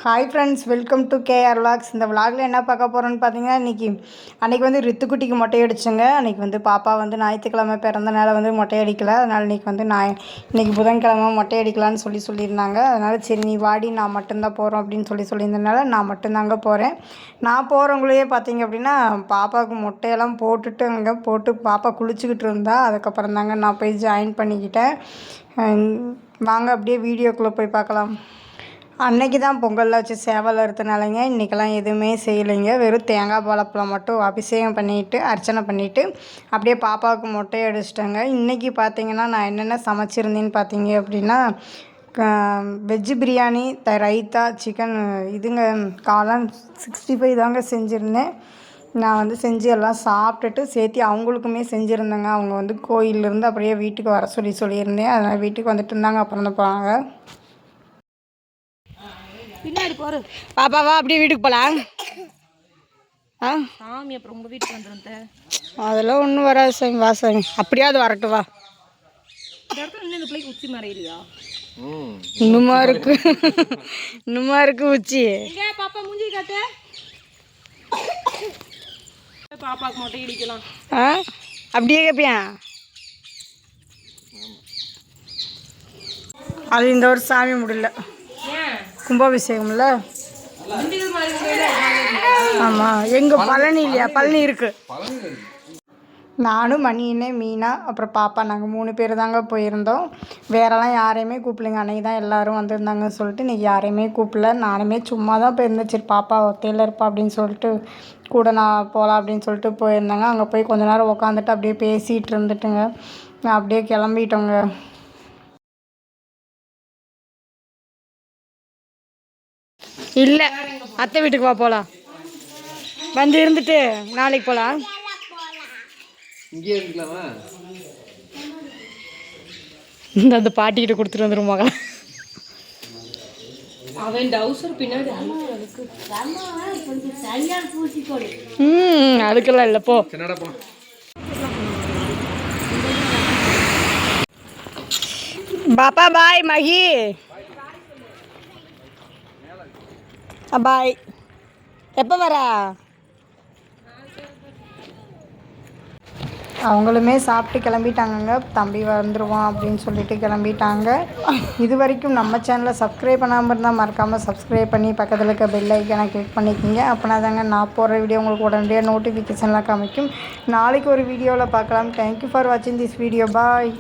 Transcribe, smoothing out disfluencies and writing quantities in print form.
Hi friends, welcome to KR vlogs. இந்த விலாகில் என்ன பார்க்க போகிறோன்னு பார்த்தீங்கன்னா, அன்றைக்கி வந்து ரித்துக்குட்டிக்கு மொட்டை அடித்தேங்க. அன்றைக்கி வந்து பாப்பா வந்து ஞாயிற்றுக்கிழமை பிறந்தனால வந்து மொட்டை அடிக்கலை. அதனால் இன்றைக்கி புதன்கிழமை மொட்டை அடிக்கலான்னு சொல்லியிருந்தாங்க. அதனால் சரி நீ வாடி, நான் மட்டும்தான் போகிறோம் அப்படின்னு சொல்லியிருந்தனால நான் மட்டும்தாங்க போகிறேன். நான் போகிறவங்களையே பார்த்தீங்க அப்படின்னா, பாப்பாவுக்கு மொட்டையெல்லாம் போட்டு பாப்பா குளிச்சுக்கிட்டு இருந்தா. அதுக்கப்புறம் தாங்க நான் போய் ஜாயின் பண்ணிக்கிட்டேன். வாங்க அப்படியே வீடியோக்குள்ளே போய் பார்க்கலாம். அன்றைக்கி தான் பொங்கலில் வச்சு சேவல் அறுத்தனாலங்க இன்றைக்கெல்லாம் எதுவுமே செய்யலைங்க. வெறும் தேங்காய் பழப்பழம் மட்டும் அபிஷேகம் பண்ணிவிட்டு அர்ச்சனை பண்ணிவிட்டு அப்படியே பாப்பாவுக்கு மொட்டை அடிச்சிட்டேங்க. இன்றைக்கி பார்த்திங்கன்னா நான் என்னென்ன சமைச்சிருந்தேன்னு பார்த்தீங்க அப்படின்னா, வெஜ்ஜு பிரியாணி, ரைத்தா, சிக்கன் இதுங்க காளான் 65 தாங்க செஞ்சுருந்தேன். நான் வந்து செஞ்சு எல்லாம் சாப்பிட்டுட்டு சேர்த்து அவங்களுக்குமே செஞ்சுருந்தேங்க. அவங்க வந்து கோயிலேருந்து அப்படியே வீட்டுக்கு வர சொல்லியிருந்தேன். அதனால் வீட்டுக்கு வந்துட்டு இருந்தாங்க. அப்புறம் தான் போனாங்க. பின்னாடி போகிற பாப்பாவா அப்படியே வீட்டுக்கு போகலாம். சாமி அப்புறம் உங்கள் வீட்டுக்கு வந்துடும். அதெல்லாம் ஒன்றும் வராது சாமி. வா சாமி, அப்படியாவது வரட்டு வா. இந்த இடத்துல இன்னும் இந்த பிள்ளைக்கு உச்சி மறையிலையா? இன்னுமா இருக்கு உச்சி. பாப்பா மூஞ்சி காட்டு. பாப்பாவுக்கு மொட்டை அடிக்கலாம். அப்படியே கேட்பியா? அது இந்த ஒரு சாமி முடியல, கும்பாபிஷேகம்ல. ஆமாம், எங்கள் பழனி இல்லையா? பழனி இருக்குது. நானும் மணியனே மீனா அப்புறம் பாப்பா நாங்கள் 3 பேர் தாங்க போயிருந்தோம். வேறெல்லாம் யாரையுமே கூப்பிடலைங்க. அன்றைக்கி தான் எல்லோரும் வந்திருந்தாங்கன்னு சொல்லிட்டு இன்றைக்கி யாரையுமே கூப்பிடல. நானுமே சும்மா தான் போயிருந்தேன். சரி பாப்பா ஒத்தையில் இருப்பா அப்படின்னு சொல்லிட்டு கூட நான் போகலாம் அப்படின்னு சொல்லிட்டு போயிருந்தேங்க. அங்கே போய் கொஞ்ச நேரம் உட்காந்துட்டு அப்படியே பேசிகிட்டு இருந்துட்டுங்க நான் அப்படியே கிளம்பிட்டோங்க. இல்லை, அத்தை வீட்டுக்கு வா போகலாம். வந்து இருந்துட்டு நாளைக்கு போகலாம். இங்கே இருக்கலாமா? அந்த பாட்டிக்கிட்ட கொடுத்துட்டு வந்துருமாங்க. அவன் டவுசர் பின்னாடி அதுக்கெல்லாம் இல்லை, போ. பாப்பா பாய். மகி பாய். எப்போ வரா? அவங்களுமே சாப்பிட்டு கிளம்பிட்டாங்கங்க. தம்பி வந்துடுவான் அப்படின்னு சொல்லிட்டு கிளம்பிட்டாங்க. இது வரைக்கும் நம்ம சேனலை சப்ஸ்கிரைப் பண்ணாமல் இருந்தால் மறக்காமல் சப்ஸ்கிரைப் பண்ணி பக்கத்தில் இருக்க பெல் ஐக்கானை கிளிக் பண்ணிக்கிங்க. அப்படின்னா தாங்க நான் போடுற வீடியோ உங்களுக்கு உடனடியாக நோட்டிஃபிகேஷன்லாம் காமிக்கும். நாளைக்கு ஒரு வீடியோவில் பார்க்கலாம். தேங்க்யூ ஃபார் வாட்சிங் திஸ் வீடியோ. பாய்.